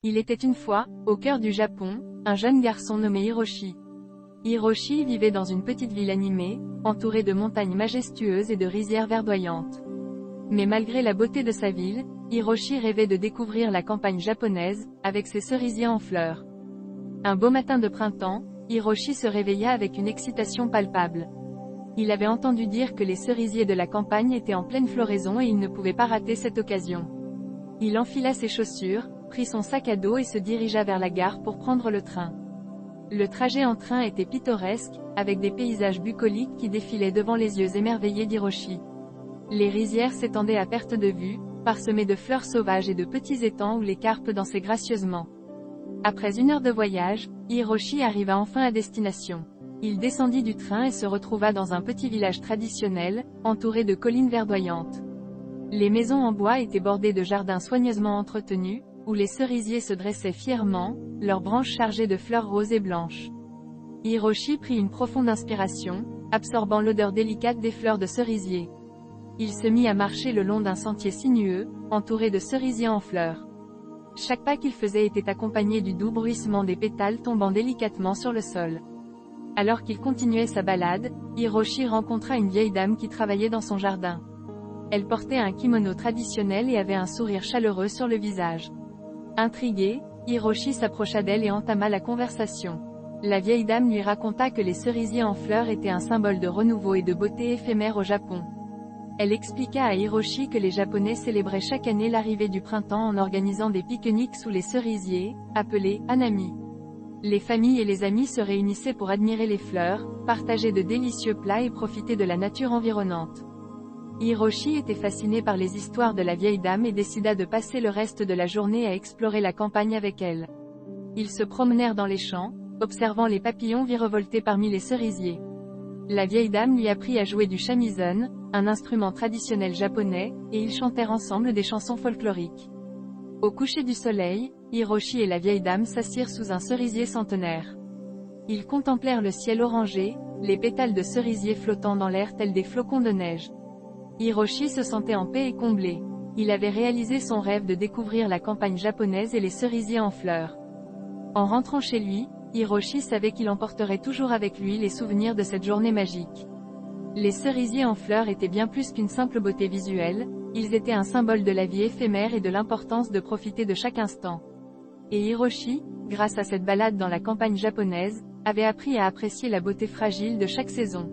Il était une fois, au cœur du Japon, un jeune garçon nommé Hiroshi. Hiroshi vivait dans une petite ville animée, entourée de montagnes majestueuses et de rizières verdoyantes. Mais malgré la beauté de sa ville, Hiroshi rêvait de découvrir la campagne japonaise, avec ses cerisiers en fleurs. Un beau matin de printemps, Hiroshi se réveilla avec une excitation palpable. Il avait entendu dire que les cerisiers de la campagne étaient en pleine floraison et il ne pouvait pas rater cette occasion. Il enfila ses chaussures, prit son sac à dos et se dirigea vers la gare pour prendre le train. Le trajet en train était pittoresque, avec des paysages bucoliques qui défilaient devant les yeux émerveillés d'Hiroshi. Les rizières s'étendaient à perte de vue, parsemées de fleurs sauvages et de petits étangs où les carpes dansaient gracieusement. Après 1 heure de voyage, Hiroshi arriva enfin à destination. Il descendit du train et se retrouva dans un petit village traditionnel, entouré de collines verdoyantes. Les maisons en bois étaient bordées de jardins soigneusement entretenus, où les cerisiers se dressaient fièrement, leurs branches chargées de fleurs roses et blanches. Hiroshi prit une profonde inspiration, absorbant l'odeur délicate des fleurs de cerisier. Il se mit à marcher le long d'un sentier sinueux, entouré de cerisiers en fleurs. Chaque pas qu'il faisait était accompagné du doux bruissement des pétales tombant délicatement sur le sol. Alors qu'il continuait sa balade, Hiroshi rencontra une vieille dame qui travaillait dans son jardin. Elle portait un kimono traditionnel et avait un sourire chaleureux sur le visage. Intrigué, Hiroshi s'approcha d'elle et entama la conversation. La vieille dame lui raconta que les cerisiers en fleurs étaient un symbole de renouveau et de beauté éphémère au Japon. Elle expliqua à Hiroshi que les Japonais célébraient chaque année l'arrivée du printemps en organisant des pique-niques sous les cerisiers, appelés hanami. Les familles et les amis se réunissaient pour admirer les fleurs, partager de délicieux plats et profiter de la nature environnante. Hiroshi était fasciné par les histoires de la vieille dame et décida de passer le reste de la journée à explorer la campagne avec elle. Ils se promenèrent dans les champs, observant les papillons virevolter parmi les cerisiers. La vieille dame lui apprit à jouer du shamisen, un instrument traditionnel japonais, et ils chantèrent ensemble des chansons folkloriques. Au coucher du soleil, Hiroshi et la vieille dame s'assirent sous un cerisier centenaire. Ils contemplèrent le ciel orangé, les pétales de cerisier flottant dans l'air tels des flocons de neige. Hiroshi se sentait en paix et comblé. Il avait réalisé son rêve de découvrir la campagne japonaise et les cerisiers en fleurs. En rentrant chez lui, Hiroshi savait qu'il emporterait toujours avec lui les souvenirs de cette journée magique. Les cerisiers en fleurs étaient bien plus qu'une simple beauté visuelle, ils étaient un symbole de la vie éphémère et de l'importance de profiter de chaque instant. Et Hiroshi, grâce à cette balade dans la campagne japonaise, avait appris à apprécier la beauté fragile de chaque saison.